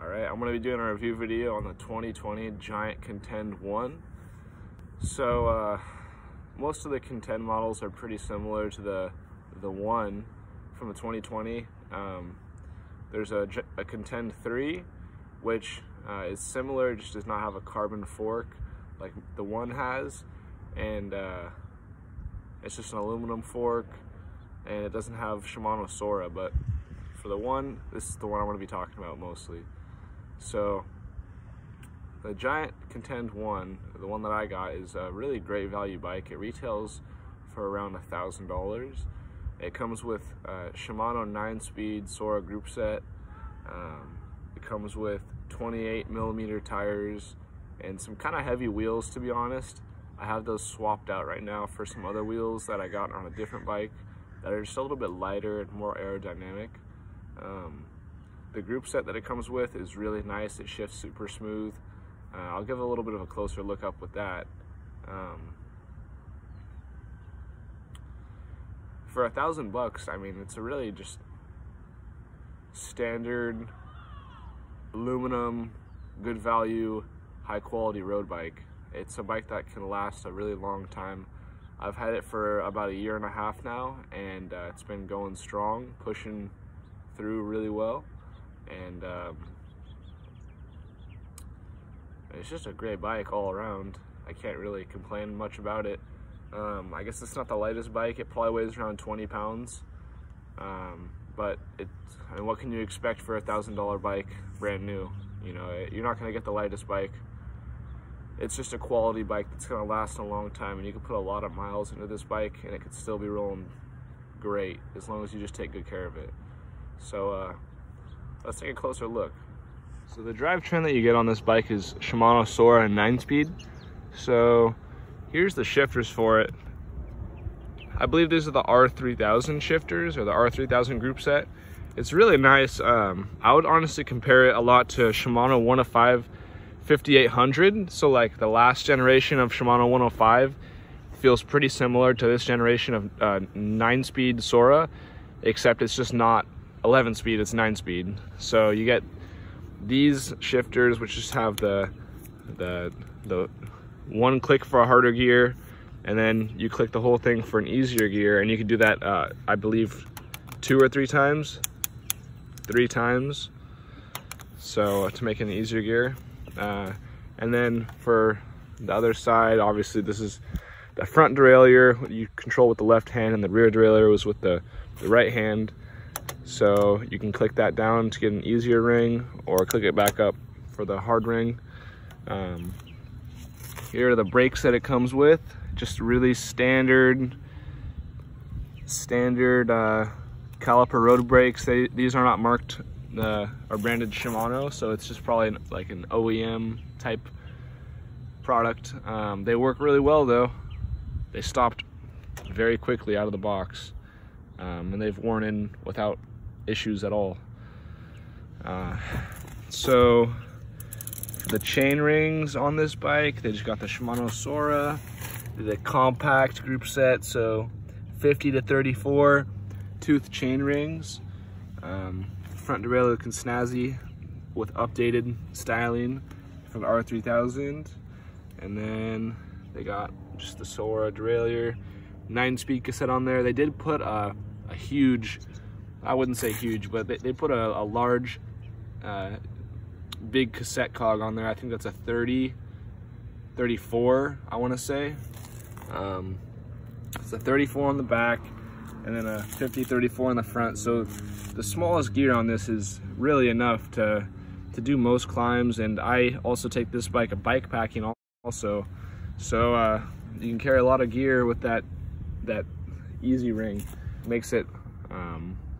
Alright, I'm going to be doing a review video on the 2020 Giant Contend 1. So, most of the Contend models are pretty similar to the 1 from the 2020. There's a Contend 3, which is similar, just does not have a carbon fork like the 1 has, and it's just an aluminum fork, and it doesn't have Shimano Sora. But for the 1, this is the one I want to be talking about mostly. So the Giant Contend 1, the one that I got, is a really great value bike. It retails for around $1,000. It comes with Shimano 9-speed Sora group set. It comes with 28mm tires and some kind of heavy wheels, to be honest. I have those swapped out right now for some other wheels that I got on a different bike that are just a little bit lighter and more aerodynamic. The group set that it comes with is really nice. It shifts super smooth. I'll give a little bit of a closer look up with that. For $1,000, I mean, it's a really just standard aluminum, good value, high quality road bike. It's a bike that can last a really long time. I've had it for about 1.5 years now, and it's been going strong, pushing through really well, and it's just a great bike all around. I can't really complain much about it. I guess it's not the lightest bike. It probably weighs around 20 pounds, but I mean, what can you expect for a $1,000 bike, brand new? You know, you're not going to get the lightest bike. It's just a quality bike that's going to last a long time, and you can put a lot of miles into this bike and it could still be rolling great as long as you just take good care of it. So let's take a closer look. So the drivetrain that you get on this bike is Shimano Sora 9-speed. So here's the shifters for it. I believe these are the R3000 shifters, or the R3000 group set. It's really nice. I would honestly compare it a lot to Shimano 105 5800. So like the last generation of Shimano 105 feels pretty similar to this generation of 9-speed Sora, except it's just not 11-speed, it's 9-speed. So you get these shifters, which just have the one click for a harder gear, and then you click the whole thing for an easier gear, and you can do that I believe 2 or 3 times, 3 times, so to make it an easier gear. And then for the other side, obviously this is the front derailleur you control with the left hand, and the rear derailleur was with the right hand. So you can click that down to get an easier ring, or click it back up for the hard ring. Here are the brakes that it comes with. Just really standard caliper road brakes. These are not marked or branded Shimano, so it's just probably like an OEM type product. They work really well though. They stopped very quickly out of the box, and they've worn in without issues at all. So the chain rings on this bike, they just got the Shimano Sora, the compact group set, so 50 to 34 tooth chain rings. Front derailleur looking snazzy with updated styling from the R3000, and then they got just the Sora derailleur, 9-speed cassette on there. They did put a huge, I wouldn't say huge, but they put a large big cassette cog on there. I think that's a 34, I want to say. It's a 34 on the back, and then a 50-34 on the front. So the smallest gear on this is really enough to do most climbs. And I also take this bike bikepacking also, so you can carry a lot of gear with that easy ring. Makes it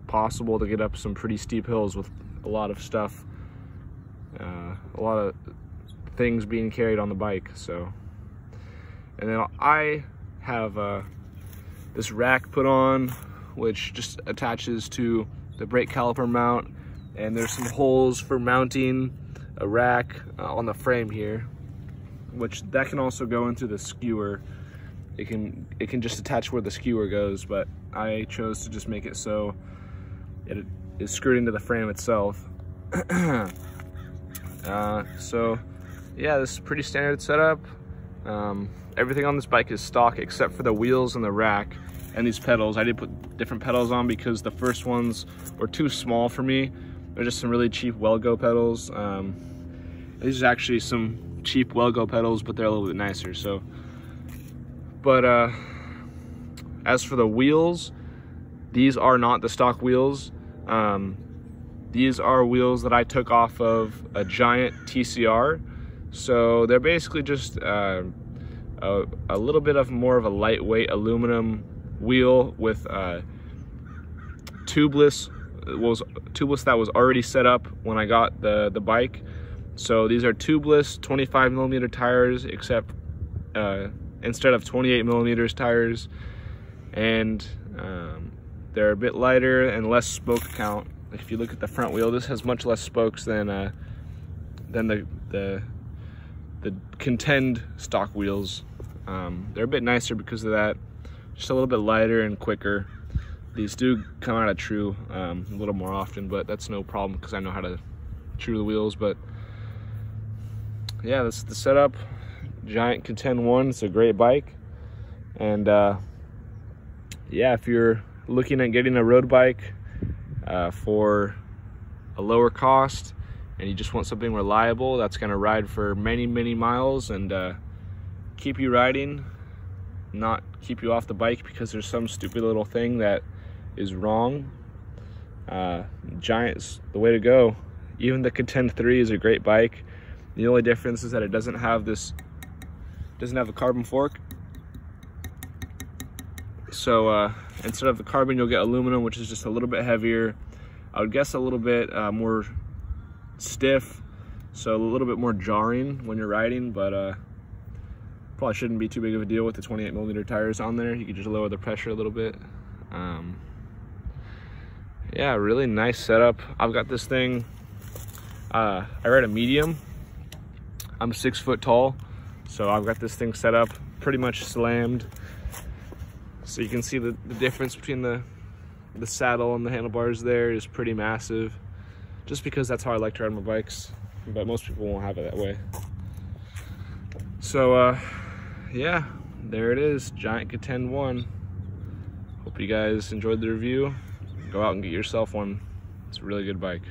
possible to get up some pretty steep hills with a lot of stuff, a lot of things being carried on the bike. So, and then I have this rack put on, which just attaches to the brake caliper mount, and there's some holes for mounting a rack on the frame here, which that can also go into the skewer. It can just attach where the skewer goes, but I chose to just make it so it is screwed into the frame itself. So yeah, this is pretty standard setup. Everything on this bike is stock except for the wheels and the rack and these pedals. I did put different pedals on because the first ones were too small for me. They're just some really cheap Well-Go pedals. These are actually some cheap Well-Go pedals, but they're a little bit nicer. So, but as for the wheels, these are not the stock wheels. These are wheels that I took off of a Giant TCR. So they're basically just a little bit of more of a lightweight aluminum wheel with tubeless that was already set up when I got the bike. So these are tubeless 25mm tires, except instead of 28mm tires, and they're a bit lighter and less spoke count. Like if you look at the front wheel, this has much less spokes than the Contend stock wheels. They're a bit nicer because of that. Just a little bit lighter and quicker. These do come out of true a little more often, but that's no problem because I know how to true the wheels. But yeah, this is the setup. Giant Contend 1. It's a great bike. And yeah, if you're looking at getting a road bike for a lower cost and you just want something reliable that's going to ride for many miles and keep you riding, not keep you off the bike because there's some stupid little thing that is wrong, Giant's the way to go. Even the Contend 3 is a great bike. The only difference is that it doesn't have a carbon fork. So instead of the carbon, you'll get aluminum, which is just a little bit heavier. I would guess a little bit more stiff, so a little bit more jarring when you're riding, but probably shouldn't be too big of a deal with the 28mm tires on there. You can just lower the pressure a little bit. Yeah, really nice setup. I've got this thing, I ride a medium. I'm 6 foot tall, so I've got this thing set up pretty much slammed. So you can see the difference between the saddle and the handlebars there is pretty massive, just because that's how I like to ride my bikes, but most people won't have it that way. So yeah, there it is, Giant Contend 1. Hope you guys enjoyed the review. Go out and get yourself one. It's a really good bike.